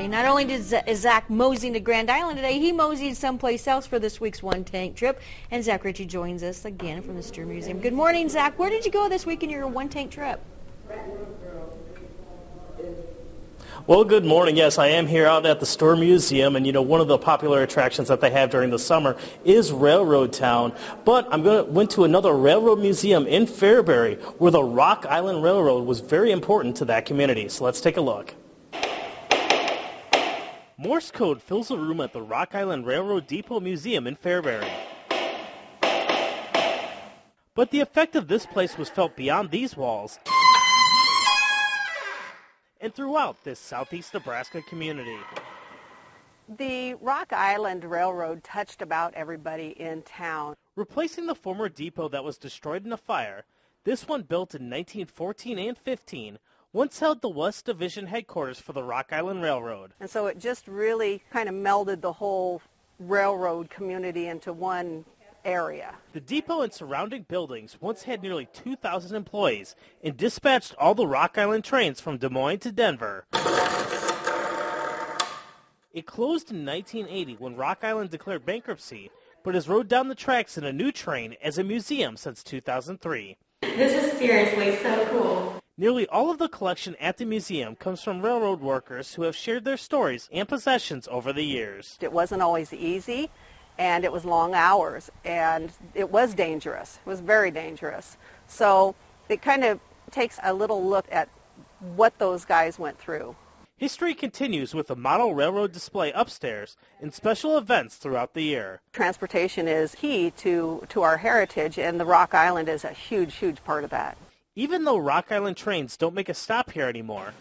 Fairbury. Not only is Zach moseying to Grand Island today, he moseyed someplace else for this week's one-tank trip. And Zach Richie joins us again from the Stir Museum. Good morning, Zach. Where did you go this week in your one-tank trip? Well, good morning. Yes, I am here out at the Stir Museum, and one of the popular attractions that they have during the summer is Railroad Town. But went to another railroad museum in Fairbury, where the Rock Island Railroad was very important to that community. So let's take a look. Morse code fills a room at the Rock Island Railroad Depot Museum in Fairbury. But the effect of this place was felt beyond these walls and throughout this southeast Nebraska community. The Rock Island Railroad touched about everybody in town. Replacing the former depot that was destroyed in a fire, this one, built in 1914 and 15, once held the West Division headquarters for the Rock Island Railroad. And so it just really kind of melded the whole railroad community into one area. The depot and surrounding buildings once had nearly 2,000 employees and dispatched all the Rock Island trains from Des Moines to Denver. It closed in 1980 when Rock Island declared bankruptcy, but has rode down the tracks in a new train as a museum since 2003. This is seriously so cool. Nearly all of the collection at the museum comes from railroad workers who have shared their stories and possessions over the years. It wasn't always easy, and it was long hours, and it was dangerous. It was very dangerous. So it kind of takes a little look at what those guys went through. History continues with a model railroad display upstairs and special events throughout the year. Transportation is key to our heritage, and the Rock Island is a huge, huge part of that. Even though Rock Island trains don't make a stop here anymore,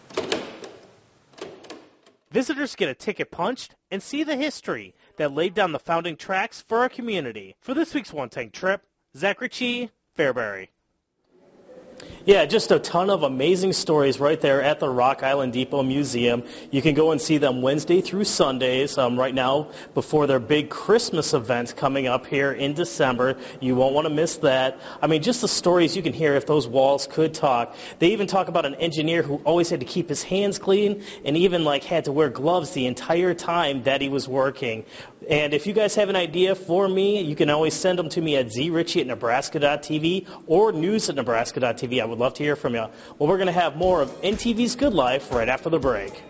visitors get a ticket punched and see the history that laid down the founding tracks for our community. For this week's One Tank Trip, Zach Richie, Fairbury. Yeah, just a ton of amazing stories right there at the Rock Island Depot Museum. You can go and see them Wednesday through Sundays right now before their big Christmas event coming up here in December. You won't want to miss that. I mean, just the stories you can hear if those walls could talk. They even talk about an engineer who always had to keep his hands clean and even had to wear gloves the entire time that he was working. And if you guys have an idea for me, you can always send them to me at zrichie@nebraska.tv or news@nebraska.tv. I would love to hear from you. Well, we're going to have more of NTV's Good Life right after the break.